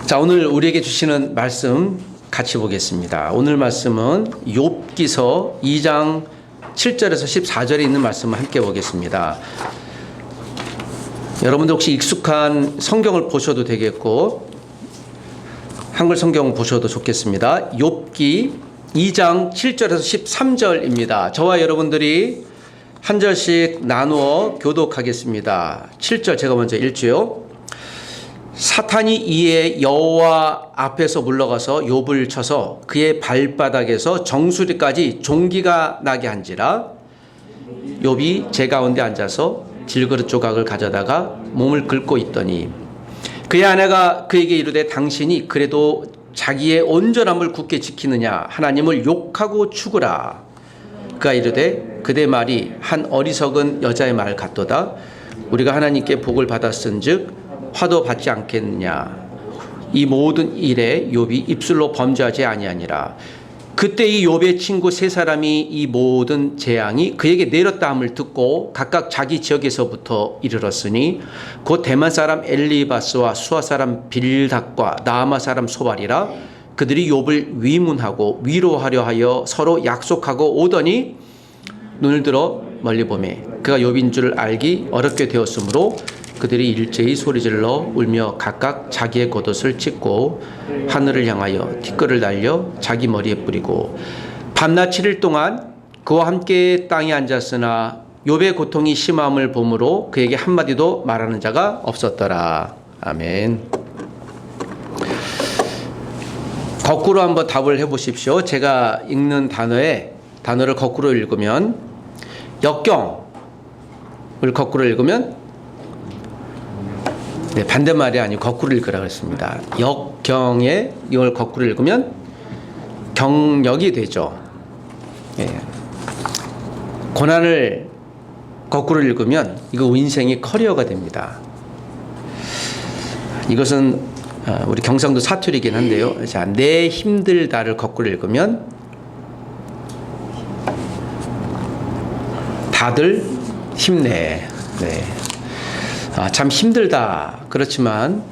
자, 오늘 우리에게 주시는 말씀 같이 보겠습니다. 오늘 말씀은 욥기서 2장 7절에서 14절에 있는 말씀을 함께 보겠습니다. 여러분들 혹시 익숙한 성경을 보셔도 되겠고 한글 성경 보셔도 좋겠습니다. 욥기 2장 7절에서 13절입니다. 저와 여러분들이 한 절씩 나누어 교독하겠습니다. 7절 제가 먼저 읽지요. 사탄이 이에 여호와 앞에서 물러가서 욥을 쳐서 그의 발바닥에서 정수리까지 종기가 나게 한지라. 욥이 제 가운데 앉아서 질그릇 조각을 가져다가 몸을 긁고 있더니 그의 아내가 그에게 이르되 당신이 그래도 자기의 온전함을 굳게 지키느냐 하나님을 욕하고 죽으라. 그가 이르되 그대 말이 한 어리석은 여자의 말 같도다. 우리가 하나님께 복을 받았은즉 화도 받지 않겠느냐. 이 모든 일에 욥이 입술로 범죄하지 아니하니라. 그때 이 욥의 친구 세 사람이 이 모든 재앙이 그에게 내렸다 함을 듣고 각각 자기 지역에서부터 이르렀으니 곧 대만 사람 엘리바스와 수아 사람 빌닷과 나아마 사람 소발이라. 그들이 욥을 위문하고 위로하려 하여 서로 약속하고 오더니 눈을 들어 멀리 보매 그가 욥인 줄 알기 어렵게 되었으므로 그들이 일제히 소리질러 울며 각각 자기의 겉옷을 찢고 하늘을 향하여 티끌을 날려 자기 머리에 뿌리고 밤낮 7일 동안 그와 함께 땅에 앉았으나 욥의 고통이 심함을 보므로 그에게 한마디도 말하는 자가 없었더라. 아멘. 거꾸로 한번 답을 해보십시오. 제가 읽는 단어를 거꾸로 읽으면 역경을 거꾸로 읽으면 반대말이 아니고 거꾸로 읽으라고 했습니다. 역경에 이걸 거꾸로 읽으면 경력이 되죠. 고난을 거꾸로 읽으면 이거 인생의 커리어가 됩니다. 이것은 우리 경상도 사투리이긴 한데요. 자, 내 힘들다를 거꾸로 읽으면 다들 힘내. 네. 참 힘들다. 그렇지만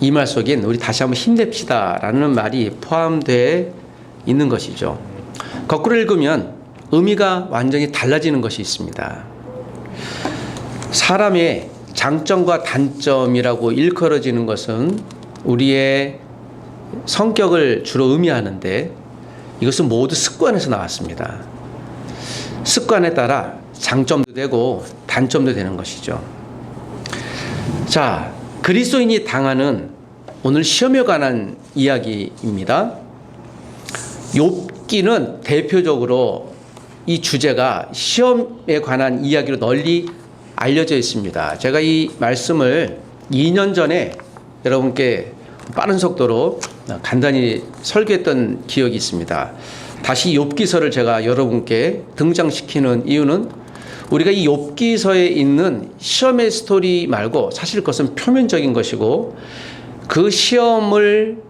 이 말 속엔 우리 다시 한번 힘냅시다 라는 말이 포함되어 있는 것이죠. 거꾸로 읽으면 의미가 완전히 달라지는 것이 있습니다. 사람의 장점과 단점이라고 일컬어지는 것은 우리의 성격을 주로 의미하는데 이것은 모두 습관에서 나왔습니다. 습관에 따라 장점도 되고 단점도 되는 것이죠. 자, 그리스도인이 당하는 오늘 시험에 관한 이야기입니다. 욥기는 대표적으로 이 주제가 시험에 관한 이야기로 널리 알려져 있습니다. 제가 이 말씀을 2년 전에 여러분께 빠른 속도로 간단히 설교했던 기억이 있습니다. 다시 욥기서를 제가 여러분께 등장시키는 이유는 우리가 이 욥기서에 있는 시험의 스토리 말고 사실 그것은 표면적인 것이고 그 시험을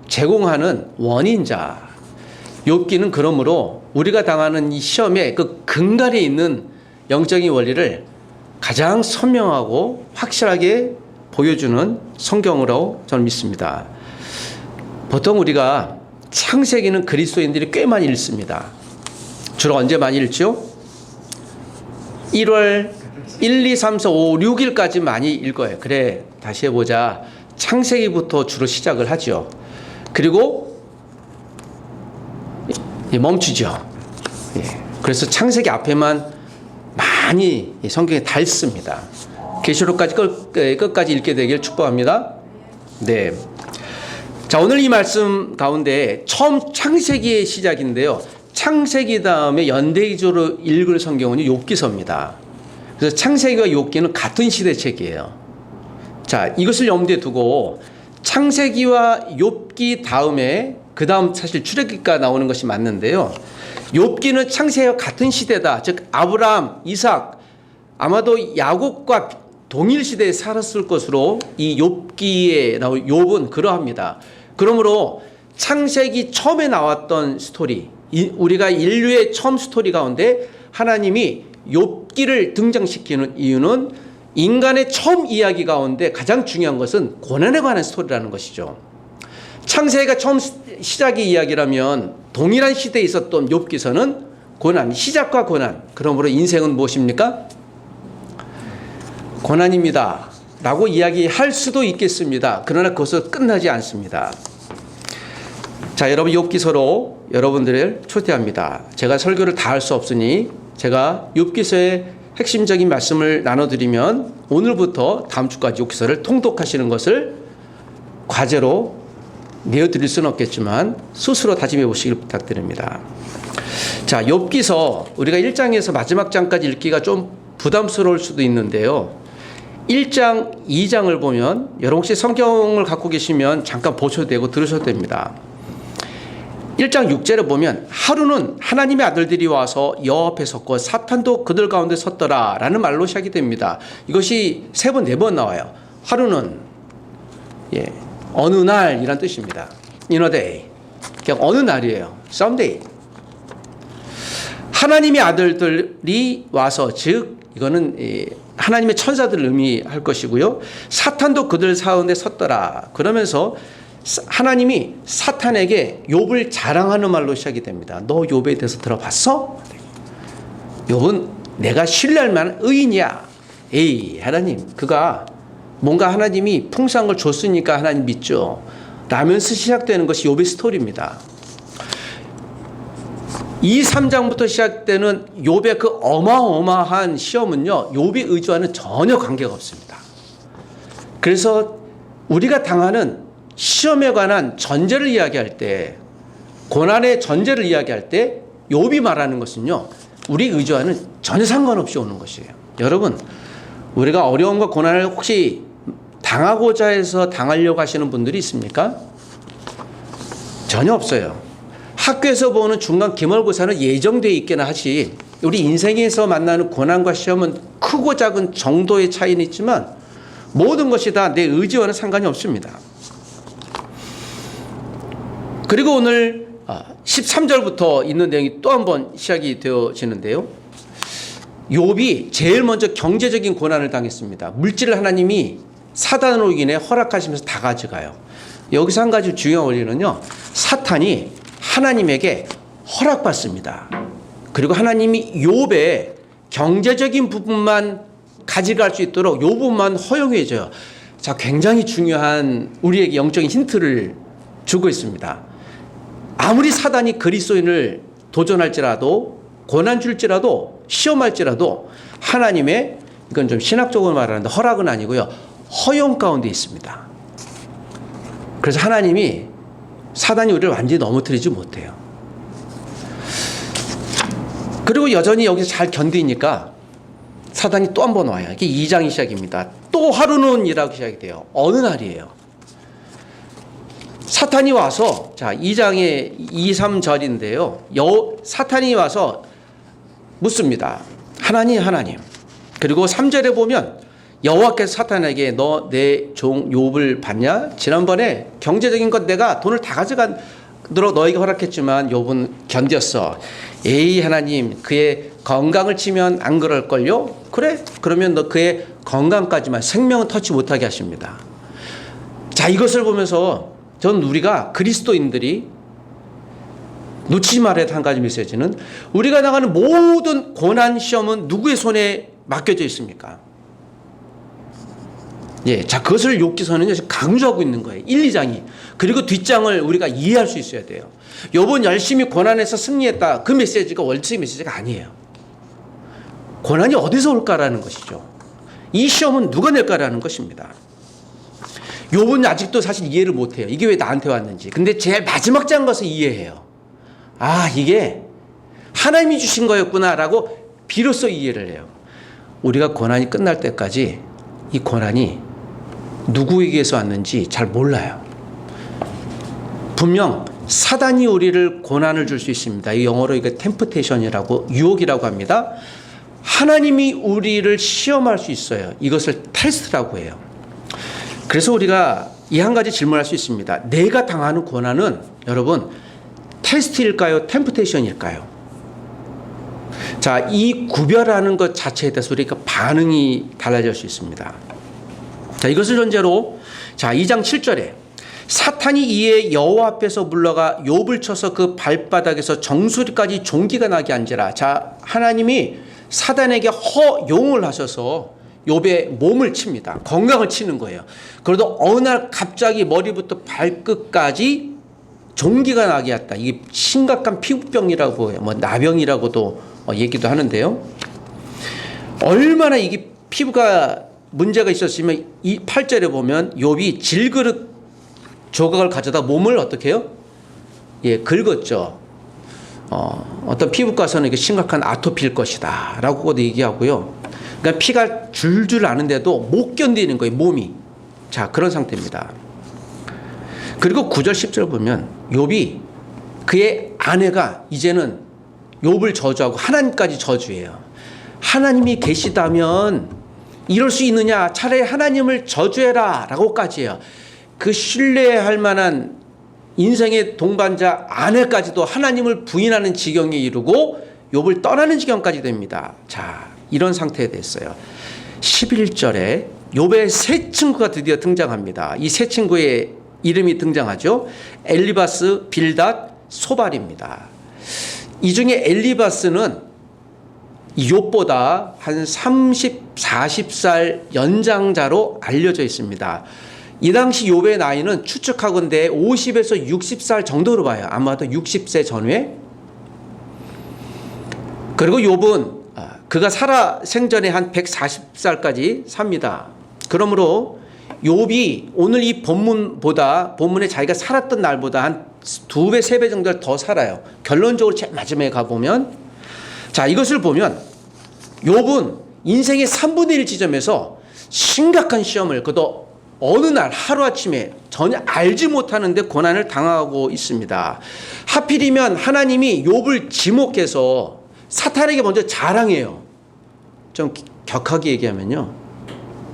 제공하는 원인자 욥기는 그러므로 우리가 당하는 이 시험의 그 근간에 있는 영적인 원리를 가장 선명하고 확실하게 보여주는 성경으로 저는 믿습니다. 보통 우리가 창세기는 그리스도인들이 꽤 많이 읽습니다. 주로 언제 많이 읽죠? 1월 1, 2, 3, 4, 5, 6일까지 많이 읽어요. 그래, 다시 해보자. 창세기부터 주로 시작을 하죠. 그리고 멈추죠. 그래서 창세기 앞에만 많이 성경에 닳습니다. 계시록까지 끝까지 읽게 되길 축복합니다. 네. 자, 오늘 이 말씀 가운데 처음 창세기의 시작인데요. 창세기 다음에 연대기조로 읽을 성경은 욥기서입니다. 그래서 창세기와 욥기는 같은 시대 책이에요. 자, 이것을 염두에 두고 창세기와 욥기 다음에 그 다음 사실 출애굽기가 나오는 것이 맞는데요. 욥기는 창세기와 같은 시대다. 즉 아브라함, 이삭, 아마도 야곱과 동일 시대에 살았을 것으로 이 욥기에 나온 욥은 그러합니다. 그러므로 창세기 처음에 나왔던 스토리, 우리가 인류의 처음 스토리 가운데 하나님이 욥기를 등장시키는 이유는 인간의 처음 이야기 가운데 가장 중요한 것은 고난에 관한 스토리라는 것이죠. 창세기가 처음 시작의 이야기라면 동일한 시대에 있었던 욥기서는 고난, 시작과 고난. 그러므로 인생은 무엇입니까? 고난입니다 라고 이야기할 수도 있겠습니다. 그러나 그것은 끝나지 않습니다. 자, 여러분, 욥기서로 여러분들을 초대합니다. 제가 설교를 다 할 수 없으니 제가 욥기서의 핵심적인 말씀을 나눠드리면 오늘부터 다음 주까지 욥기서를 통독하시는 것을 과제로 내어드릴 수는 없겠지만 스스로 다짐해 보시길 부탁드립니다. 자, 욥기서 우리가 1장에서 마지막 장까지 읽기가 좀 부담스러울 수도 있는데요. 1장, 2장을 보면 여러분 혹시 성경을 갖고 계시면 잠깐 보셔도 되고 들으셔도 됩니다. 1장 6절에 보면 하루는 하나님의 아들들이 와서 여호와 앞에 섰고 사탄도 그들 가운데 섰더라 라는 말로 시작이 됩니다. 이것이 3번, 4번 나와요. 하루는 어느 날이란 뜻입니다. In a day. 그냥 어느 날이에요. Someday. 하나님의 아들들이 와서, 즉 이거는 하나님의 천사들을 의미할 것이고요. 사탄도 그들 가운데 섰더라. 그러면서 하나님이 사탄에게 욥을 자랑하는 말로 시작이 됩니다. 너 욥에 대해서 들어봤어? 욥은 내가 신뢰할 만한 의인이야. 에이, 하나님, 그가 뭔가 하나님이 풍성한 걸 줬으니까 하나님 믿죠. 라면서 시작되는 것이 욥의 스토리입니다. 2, 3장부터 시작되는 욥의 그 어마어마한 시험은요, 욥이 의지와는 전혀 관계가 없습니다. 그래서 우리가 당하는 시험에 관한 전제를 이야기할 때, 고난의 전제를 이야기할 때 욥이 말하는 것은요, 우리 의지와는 전혀 상관없이 오는 것이에요. 여러분, 우리가 어려움과 고난을 혹시 당하고자 해서 당하려고 하시는 분들이 있습니까? 전혀 없어요. 학교에서 보는 중간 기말고사는 예정되어 있게나 하지, 우리 인생에서 만나는 고난과 시험은 크고 작은 정도의 차이는 있지만 모든 것이 다 내 의지와는 상관이 없습니다. 그리고 오늘 13절부터 있는 내용이 또 한 번 시작이 되어지는데요. 욥이 제일 먼저 경제적인 고난을 당했습니다. 물질을 하나님이 사단으로 인해 허락하시면서 다 가져가요. 여기서 한 가지 중요한 원리는요, 사탄이 하나님에게 허락받습니다. 그리고 하나님이 욥의 경제적인 부분만 가져갈 수 있도록 요 부분만 허용해줘요. 자, 굉장히 중요한 우리에게 영적인 힌트를 주고 있습니다. 아무리 사단이 그리스도인을 도전할지라도, 고난 줄지라도, 시험할지라도 하나님의, 이건 좀 신학적으로 말하는데 허락은 아니고요, 허용 가운데 있습니다. 그래서 하나님이, 사단이 우리를 완전히 넘어뜨리지 못해요. 그리고 여전히 여기서 잘 견디니까 사단이 또 한 번 와요. 이게 2장이 시작입니다. 또 하루는 이라고 시작이 돼요. 어느 날이에요. 사탄이 와서, 자, 2장의 2, 3절인데요. 사탄이 와서 묻습니다. 하나님. 그리고 3절에 보면 여호와께서 사탄에게 너 내 종 욥을 봤냐? 지난번에 경제적인 것 내가 돈을 다 가져가도록 너에게 허락했지만 욥은 견뎠어. 에이, 하나님, 그의 건강을 치면 안 그럴걸요? 그래? 그러면 너 그의 건강까지만, 생명은 터치 못하게 하십니다. 자, 이것을 보면서 전 우리가 그리스도인들이 놓치지 말아야 한 가지 메시지는, 우리가 나가는 모든 고난 시험은 누구의 손에 맡겨져 있습니까? 자, 그것을 욥기서는 강조하고 있는 거예요. 1, 2장이. 그리고 뒷장을 우리가 이해할 수 있어야 돼요. 욥은 열심히 고난에서 승리했다. 그 메시지가 원칙 메시지가 아니에요. 고난이 어디서 올까라는 것이죠. 이 시험은 누가 낼까라는 것입니다. 욥은 아직도 사실 이해를 못해요. 이게 왜 나한테 왔는지. 근데 제일 마지막 장 가서 이해해요. 아, 이게 하나님이 주신 거였구나라고 비로소 이해를 해요. 우리가 고난이 끝날 때까지 이 고난이 누구에게서 왔는지 잘 몰라요. 분명 사단이 우리를 고난을 줄 수 있습니다. 이 영어로 이거 템프테이션이라고, 유혹이라고 합니다. 하나님이 우리를 시험할 수 있어요. 이것을 테스트라고 해요. 그래서 우리가 이 한 가지 질문할 수 있습니다. 내가 당하는 고난은 여러분 테스트일까요? 템프테이션일까요? 자, 이 구별하는 것 자체에 대해서 우리가 반응이 달라질 수 있습니다. 자, 이것을 전제로, 자, 2장 7절에 사탄이 이에 여호와 앞에서 물러가 욥을 쳐서 그 발바닥에서 정수리까지 종기가 나게 한지라. 자, 하나님이 사단에게 허용을 하셔서 욥의 몸을 칩니다. 건강을 치는 거예요. 그래도 어느 날 갑자기 머리부터 발끝까지 종기가 나게 했다. 이게 심각한 피부병이라고 해요. 뭐 나병이라고도 얘기도 하는데요. 얼마나 이게 피부가 문제가 있었으면 이 8절에 보면 욥이 질그릇 조각을 가져다 몸을 어떻게 해요? 예, 긁었죠. 어떤 피부과서는 이게 심각한 아토피일 것이다 라고도 얘기하고요. 그러니까 피가 줄줄 나는데도 못 견디는 거예요, 몸이. 자, 그런 상태입니다. 그리고 9절 10절 보면 욥이 그의 아내가 이제는 욥을 저주하고 하나님까지 저주해요. 하나님이 계시다면 이럴 수 있느냐, 차라리 하나님을 저주해라 라고까지 해요. 그 신뢰할 만한 인생의 동반자 아내까지도 하나님을 부인하는 지경에 이르고 욥을 떠나는 지경까지 됩니다. 자, 이런 상태에 됐어요. 11절에 욥의 새 친구가 드디어 등장합니다. 이 새 친구의 이름이 등장하죠. 엘리바스, 빌닷, 소발입니다. 이 중에 엘리바스는 욥보다 한 30, 40살 연장자로 알려져 있습니다. 이 당시 욥의 나이는 추측하건대 50에서 60살 정도로 봐요. 아마도 60세 전후에. 그리고 욥은 그가 살아 생전에 한 140살까지 삽니다. 그러므로 욥이 오늘 이 본문에 자기가 살았던 날보다 한 2배, 3배 정도 더 살아요. 결론적으로 제일 마지막에 가보면, 자, 이것을 보면 욥은 인생의 3분의 1 지점에서 심각한 시험을, 그도 어느 날 하루아침에 전혀 알지 못하는데 고난을 당하고 있습니다. 하필이면 하나님이 욥을 지목해서 사탄에게 먼저 자랑해요. 좀 격하게 얘기하면요,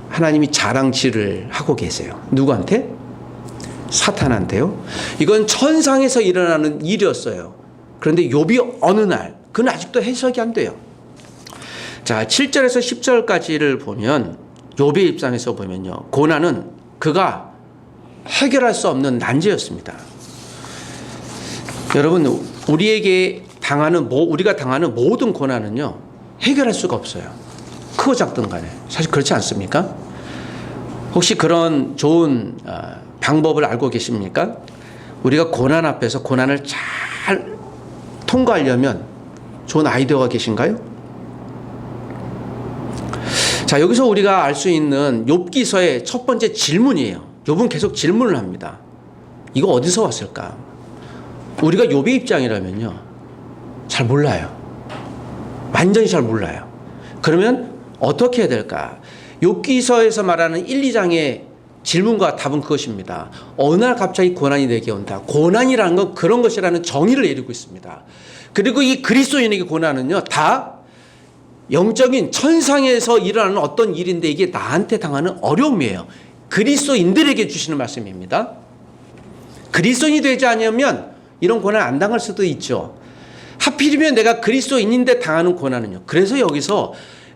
하나님이 자랑질을 하고 계세요. 누구한테? 사탄한테요. 이건 천상에서 일어나는 일이었어요. 그런데 욥이 어느 날, 그건 아직도 해석이 안 돼요. 자, 7절에서 10절까지를 보면 욥의 입장에서 보면요, 고난은 그가 해결할 수 없는 난제였습니다. 여러분, 우리가 당하는 모든 고난은요, 해결할 수가 없어요. 크고 작든 간에. 사실 그렇지 않습니까? 혹시 그런 좋은 방법을 알고 계십니까? 우리가 고난 앞에서 고난을 잘 통과하려면 좋은 아이디어가 계신가요? 자, 여기서 우리가 알 수 있는 욥기서의 첫 번째 질문이에요. 욥은 계속 질문을 합니다. 이거 어디서 왔을까? 우리가 욥의 입장이라면요, 잘 몰라요. 완전히 잘 몰라요. 그러면 어떻게 해야 될까? 욥기서에서 말하는 1, 2장의 질문과 답은 그것입니다. 어느 날 갑자기 고난이 내게 온다. 고난이라는 건 그런 것이라는 정의를 내리고 있습니다. 그리고 이 그리스도인에게 고난은요, 다 영적인 천상에서 일어나는 어떤 일인데 이게 나한테 당하는 어려움이에요. 그리스도인들에게 주시는 말씀입니다. 그리스도인이 되지 않으면 이런 고난 안 당할 수도 있죠. 하필이면 내가 그리스도인인데 당하는 고난은요. 그래서 여기서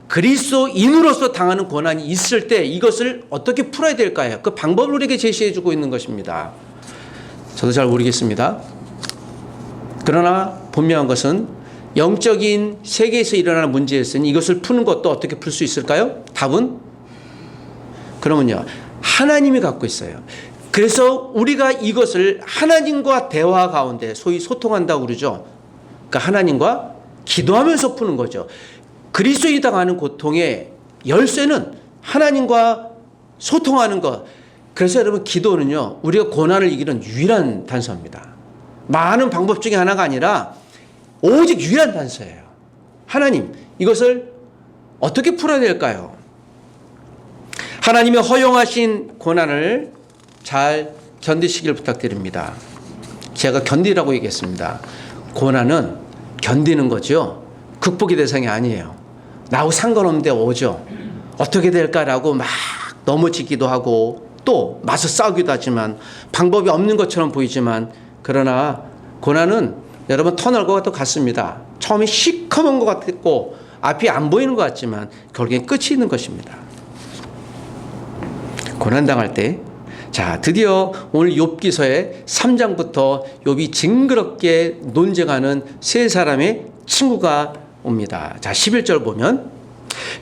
그리스도인으로서 당하는 고난이 있을 때 이것을 어떻게 풀어야 될까요? 그 방법을 우리에게 제시해 주고 있는 것입니다. 저도 잘 모르겠습니다. 그러나 분명한 것은 영적인 세계에서 일어나는 문제였으니 이것을 푸는 것도 어떻게 풀 수 있을까요? 답은? 그러면요, 하나님이 갖고 있어요. 그래서 우리가 이것을 하나님과 대화 가운데 소위 소통한다고 그러죠. 그러니까 하나님과 기도하면서 푸는 거죠. 그리스도인이 당하는 고통의 열쇠는 하나님과 소통하는 것. 그래서 여러분, 기도는요, 우리가 고난을 이기는 유일한 단서입니다. 많은 방법 중에 하나가 아니라 오직 유일한 단서예요. 하나님, 이것을 어떻게 풀어야 될까요? 하나님의 허용하신 고난을 잘 견디시길 부탁드립니다. 제가 견디라고 얘기했습니다. 고난은 견디는 거죠. 극복의 대상이 아니에요. 나하고 상관없는데 오죠. 어떻게 될까라고 막 넘어지기도 하고 또 맞서 싸우기도 하지만 방법이 없는 것처럼 보이지만, 그러나 고난은 여러분 터널과 같습니다. 처음에 시커먼 것 같고 앞이 안 보이는 것 같지만 결국엔 끝이 있는 것입니다. 고난당할 때 자, 드디어 오늘 욥기서의 3장부터 욥이 징그럽게 논쟁하는 세 사람의 친구가 옵니다. 자, 11절 보면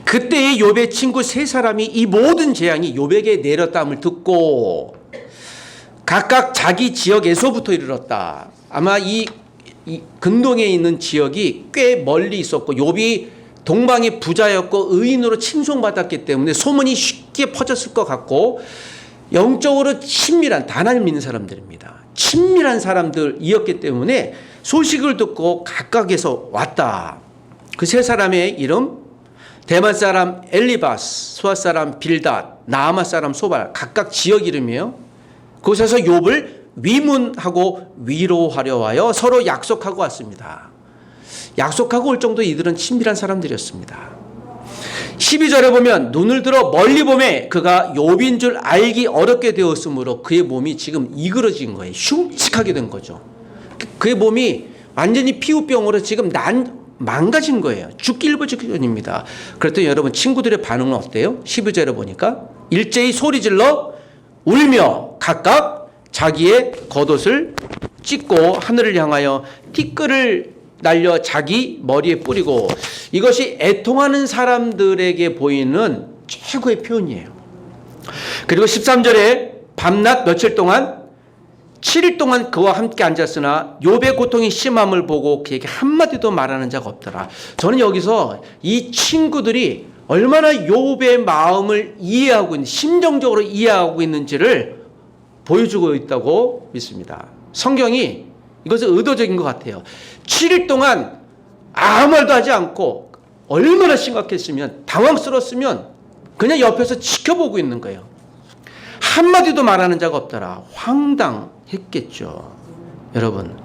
그때의 욥의 친구 세 사람이 이 모든 재앙이 욥에게 내렸다함을 듣고 각각 자기 지역에서부터 이르렀다. 아마 이 근동에 있는 지역이 꽤 멀리 있었고 욥이 동방의 부자였고 의인으로 칭송받았기 때문에 소문이 쉽게 퍼졌을 것 같고 영적으로 친밀한 하나님 믿는 사람들입니다. 친밀한 사람들이었기 때문에 소식을 듣고 각각에서 왔다. 그 세 사람의 이름 대만 사람 엘리바스, 수아 사람 빌닷, 나아마 사람 소발 각각 지역 이름이에요. 그곳에서 욥을 위문하고 위로하려 하여 서로 약속하고 왔습니다. 약속하고 올 정도 이들은 친밀한 사람들이었습니다. 12절에 보면 눈을 들어 멀리 보매 그가 욥인 줄 알기 어렵게 되었으므로 그의 몸이 지금 이그러진 거예요. 흉측하게 된 거죠. 그의 몸이 완전히 피부병으로 지금 망가진 거예요. 죽기 일보 직전입니다. 그랬더니 여러분 친구들의 반응은 어때요? 12절에 보니까 일제히 소리질러 울며 각각 자기의 겉옷을 찢고 하늘을 향하여 티끌을 날려 자기 머리에 뿌리고 이것이 애통하는 사람들에게 보이는 최고의 표현이에요. 그리고 13절에 밤낮 며칠 동안 7일 동안 그와 함께 앉았으나 욥의 고통이 심함을 보고 그에게 한마디도 말하는 자가 없더라. 저는 여기서 이 친구들이 얼마나 욥의 마음을 이해하고 있는 심정적으로 이해하고 있는지를 보여주고 있다고 믿습니다. 성경이 이것은 의도적인 것 같아요. 7일 동안 아무 말도 하지 않고 얼마나 심각했으면 당황스러웠으면 그냥 옆에서 지켜보고 있는 거예요. 한마디도 말하는 자가 없더라. 황당했겠죠. 여러분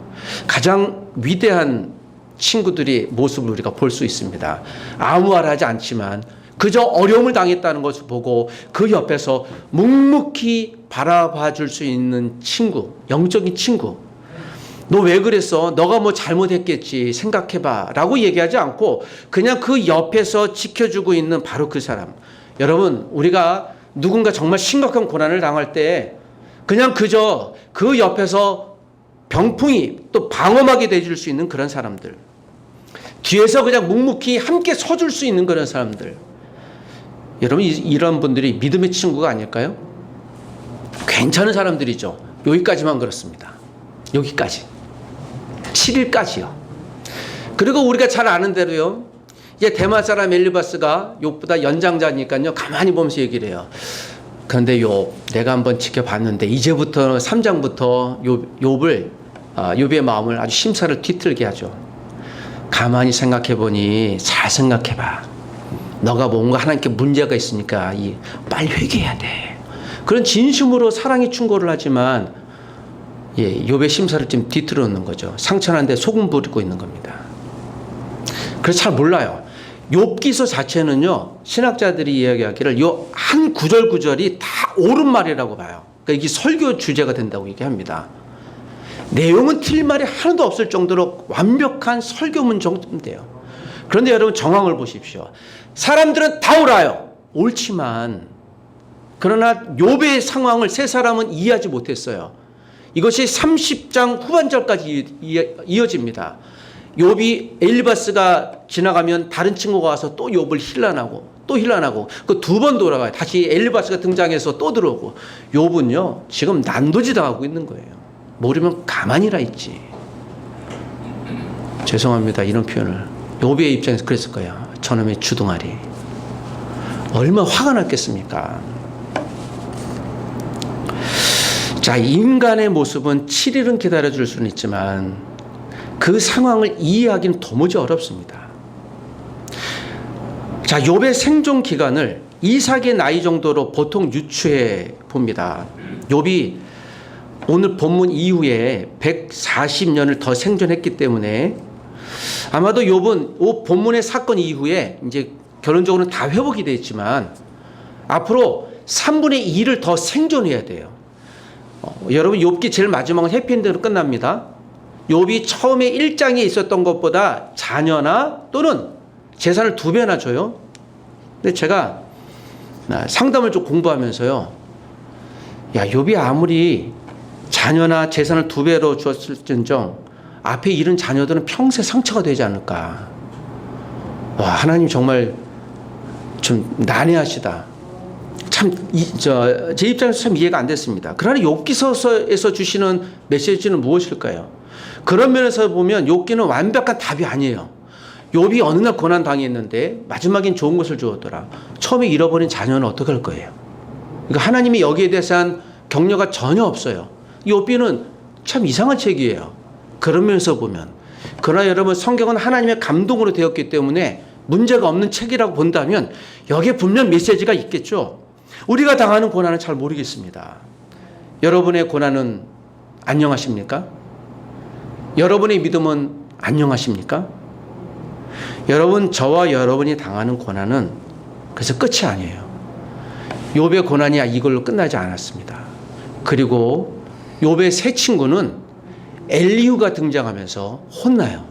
가장 위대한 친구들의 모습을 우리가 볼 수 있습니다. 아무 말 하지 않지만 그저 어려움을 당했다는 것을 보고 그 옆에서 묵묵히 바라봐 줄 수 있는 친구, 영적인 친구. 너 왜 그랬어? 너가 뭐 잘못했겠지 생각해봐 라고 얘기하지 않고 그냥 그 옆에서 지켜주고 있는 바로 그 사람. 여러분 우리가 누군가 정말 심각한 고난을 당할 때 그냥 그저 그 옆에서 병풍이 또 방어막이 돼줄 수 있는 그런 사람들, 뒤에서 그냥 묵묵히 함께 서줄 수 있는 그런 사람들. 여러분 이런 분들이 믿음의 친구가 아닐까요? 괜찮은 사람들이죠. 여기까지만 그렇습니다. 여기까지 7일까지요. 그리고 우리가 잘 아는 대로요, 이제 대만 사람 엘리바스가 욥보다 연장자니까요 가만히 보면서 얘기를 해요. 그런데 욥 내가 한번 지켜봤는데 이제부터 3장부터 욥의 마음을 아주 심사를 뒤틀게 하죠. 가만히 생각해보니 잘 생각해봐. 너가 뭔가 하나님께 문제가 있으니까 빨리 회개해야 돼. 그런 진심으로 사랑의 충고를 하지만 욥의 심사를 좀 뒤틀어 놓는 거죠. 상처난데 소금 부리고 있는 겁니다. 그래서 잘 몰라요. 욥기서 자체는요 신학자들이 이야기하기를 요 한 구절구절이 다 옳은 말이라고 봐요. 그러니까 이게 설교 주제가 된다고 얘기합니다. 내용은 틀린 말이 하나도 없을 정도로 완벽한 설교문 정도면 돼요. 그런데 여러분 정황을 보십시오. 사람들은 다 옳아요. 옳지만 그러나 욥의 상황을 세 사람은 이해하지 못했어요. 이것이 30장 후반절까지 이어집니다. 욥이 엘리바스가 지나가면 다른 친구가 와서 또 욥을 힐난하고 또 힐난하고 그 두 번 돌아가요. 다시 엘리바스가 등장해서 또 들어오고 욥은요 지금 난도질당하고 있는 거예요. 모르면 가만히라 있지. 죄송합니다 이런 표현을. 욥의 입장에서 그랬을 거예요. 저놈의 주둥아리 얼마나 화가 났겠습니까. 자, 인간의 모습은 7일은 기다려줄 수는 있지만 그 상황을 이해하기는 도무지 어렵습니다. 자, 욥의 생존 기간을 이삭의 나이 정도로 보통 유추해 봅니다. 욥이 오늘 본문 이후에 140년을 더 생존했기 때문에 아마도 욥은 본문의 사건 이후에 이제 결론적으로는 다 회복이 됐지만 앞으로 3분의 2를 더 생존해야 돼요. 여러분 욥기 제일 마지막은 해피엔드로 끝납니다. 욥이 처음에 1장에 있었던 것보다 자녀나 또는 재산을 2배나 줘요. 근데 제가 상담을 좀 공부하면서요 야, 욥이 아무리 자녀나 재산을 2배로 주었을진정 앞에 잃은 자녀들은 평생 상처가 되지 않을까. 와, 하나님 정말 좀 난해하시다. 참, 제 입장에서 참 이해가 안 됐습니다. 그러나 욥기서에서 주시는 메시지는 무엇일까요? 그런 면에서 보면 욥기는 완벽한 답이 아니에요. 욥이 어느 날 고난 당했는데 마지막엔 좋은 것을 주었더라. 처음에 잃어버린 자녀는 어떻게 할 거예요? 그러니까 하나님이 여기에 대해서는 격려가 전혀 없어요. 욥기는 참 이상한 책이에요. 그런 면에서 보면. 그러나 여러분, 성경은 하나님의 감동으로 되었기 때문에 문제가 없는 책이라고 본다면 여기에 분명 메시지가 있겠죠. 우리가 당하는 고난은 잘 모르겠습니다. 여러분의 고난은 안녕하십니까? 여러분의 믿음은 안녕하십니까? 여러분, 저와 여러분이 당하는 고난은 그래서 끝이 아니에요. 욥의 고난이 이걸로 끝나지 않았습니다. 그리고 욥의 새 친구는 엘리후가 등장하면서 혼나요.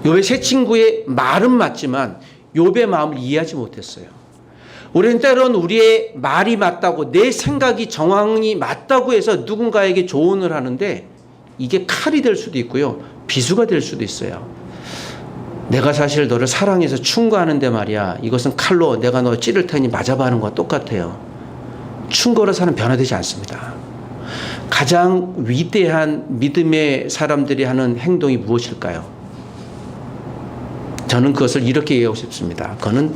욥의 새 친구의 말은 맞지만 욥의 마음을 이해하지 못했어요. 우리는 때론 우리의 말이 맞다고, 내 생각이 정황이 맞다고 해서 누군가에게 조언을 하는데 이게 칼이 될 수도 있고요, 비수가 될 수도 있어요. 내가 사실 너를 사랑해서 충고하는데 말이야, 이것은 칼로 내가 너 찌를 테니 맞아봐 하는 것과 똑같아요. 충고로서는 변화되지 않습니다. 가장 위대한 믿음의 사람들이 하는 행동이 무엇일까요? 저는 그것을 이렇게 이해하고 싶습니다. 그거는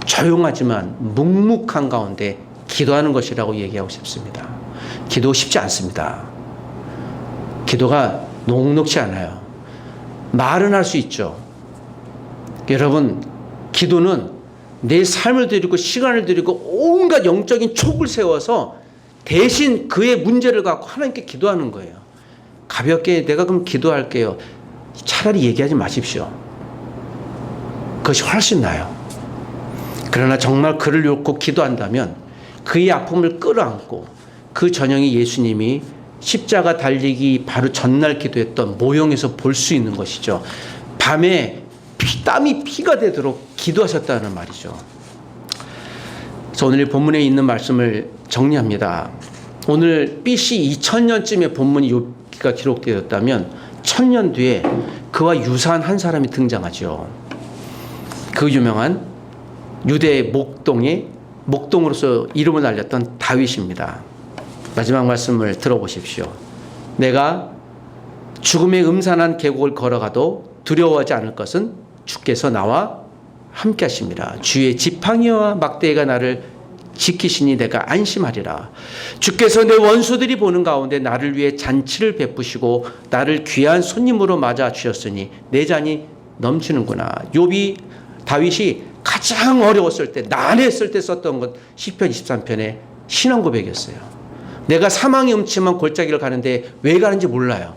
조용하지만 묵묵한 가운데 기도하는 것이라고 얘기하고 싶습니다. 기도 쉽지 않습니다. 기도가 녹록지 않아요. 말은 할 수 있죠. 여러분, 기도는 내 삶을 드리고 시간을 드리고 온갖 영적인 촉을 세워서 대신 그의 문제를 갖고 하나님께 기도하는 거예요. 가볍게 내가 그럼 기도할게요. 차라리 얘기하지 마십시오. 그것이 훨씬 나아요. 그러나 정말 그를 놓고 기도한다면 그의 아픔을 끌어안고 그 전형이 예수님이 십자가 달리기 바로 전날 기도했던 모형에서 볼 수 있는 것이죠. 밤에 땀이 피가 되도록 기도하셨다는 말이죠. 그래서 오늘 본문에 있는 말씀을 정리합니다. 오늘 BC 2000년쯤에 본문이 욥기가 기록되었다면 1000년 뒤에 그와 유사한 한 사람이 등장하죠. 그 유명한 유대의 목동으로서 이름을 날렸던 다윗입니다. 마지막 말씀을 들어보십시오. 내가 죽음의 음산한 계곡을 걸어가도 두려워하지 않을 것은 주께서 나와 함께 하심이라. 주의 지팡이와 막대기가 나를 지키시니 내가 안심하리라. 주께서 내 원수들이 보는 가운데 나를 위해 잔치를 베푸시고 나를 귀한 손님으로 맞아 주셨으니 내 잔이 넘치는구나. 다윗이 가장 어려웠을 때, 난해했을 때 썼던 것 시편 23편의 신앙 고백이었어요. 내가 사망의 음침한 골짜기를 가는데 왜 가는지 몰라요.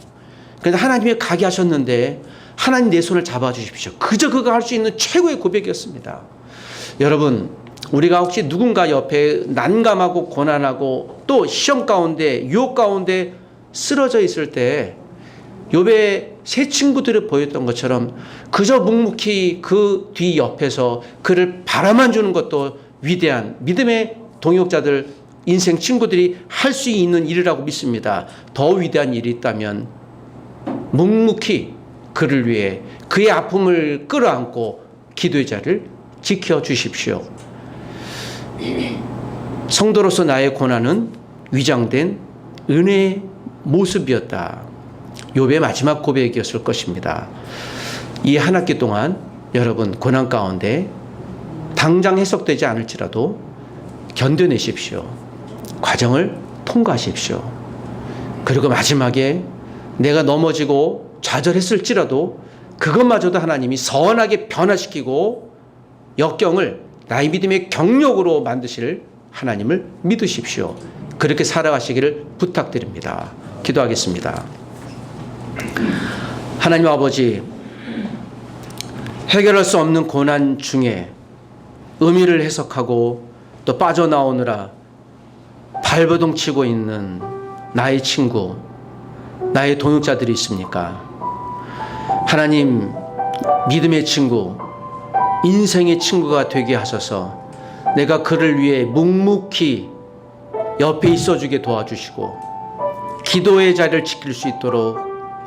그런데 하나님이 가게 하셨는데 하나님 내 손을 잡아주십시오. 그저 그가 할 수 있는 최고의 고백이었습니다. 여러분, 우리가 혹시 누군가 옆에 난감하고 고난하고 또 시험 가운데 유혹 가운데 쓰러져 있을 때 욥의 세 친구들이 보였던 것처럼 그저 묵묵히 그 뒤 옆에서 그를 바라만 주는 것도 위대한 믿음의 동역자들, 인생 친구들이 할 수 있는 일이라고 믿습니다. 더 위대한 일이 있다면 묵묵히 그를 위해 그의 아픔을 끌어안고 기도의 자를 지켜주십시오. 성도로서 나의 고난은 위장된 은혜의 모습이었다. 욥의 마지막 고백이었을 것입니다. 이 한 학기 동안 여러분 고난 가운데 당장 해석되지 않을지라도 견뎌내십시오. 과정을 통과하십시오. 그리고 마지막에 내가 넘어지고 좌절했을지라도 그것마저도 하나님이 선하게 변화시키고 역경을 나의 믿음의 경력으로 만드실 하나님을 믿으십시오. 그렇게 살아가시기를 부탁드립니다. 기도하겠습니다. 하나님 아버지, 해결할 수 없는 고난 중에 의미를 해석하고 또 빠져나오느라 발버둥 치고 있는 나의 친구, 나의 동역자들이 있습니까? 하나님, 믿음의 친구, 인생의 친구가 되게 하소서. 내가 그를 위해 묵묵히 옆에 있어주게 도와주시고 기도의 자리를 지킬 수 있도록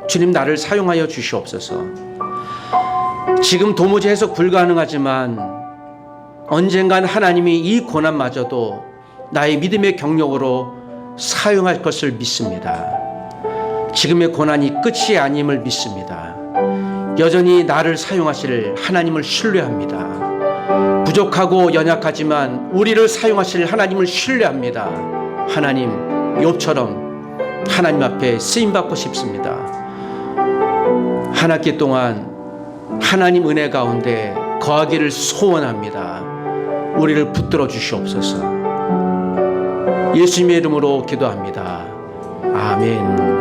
주님 나를 사용하여 주시옵소서. 지금 도무지 해석 불가능하지만 언젠간 하나님이 이 고난마저도 나의 믿음의 경력으로 사용할 것을 믿습니다. 지금의 고난이 끝이 아님을 믿습니다. 여전히 나를 사용하실 하나님을 신뢰합니다. 부족하고 연약하지만 우리를 사용하실 하나님을 신뢰합니다. 하나님, 욥처럼 하나님 앞에 쓰임받고 싶습니다. 한 학기 동안 하나님 은혜 가운데 거하기를 소원합니다. 우리를 붙들어 주시옵소서. 예수님의 이름으로 기도합니다. 아멘.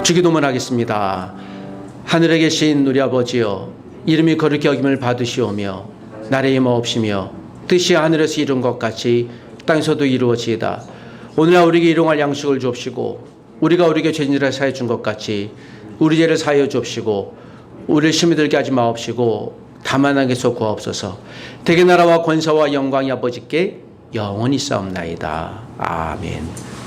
주기도문 하겠습니다. 하늘에 계신 우리 아버지여, 이름이 거룩히 여김을 받으시오며 나라의 임하옵시며 뜻이 하늘에서 이룬 것 같이 땅에서도 이루어지이다. 오늘날 우리에게 일용할 양식을 주옵시고 우리가 우리에게 죄인들을 사해 준 것 같이 우리 죄를 사하여 주옵시고 우리를 시험에 들게 하지 마옵시고 다만 악에서 구하옵소서. 대개 나라와 권세와 영광이 아버지께 영원히 싸움나이다. 아멘.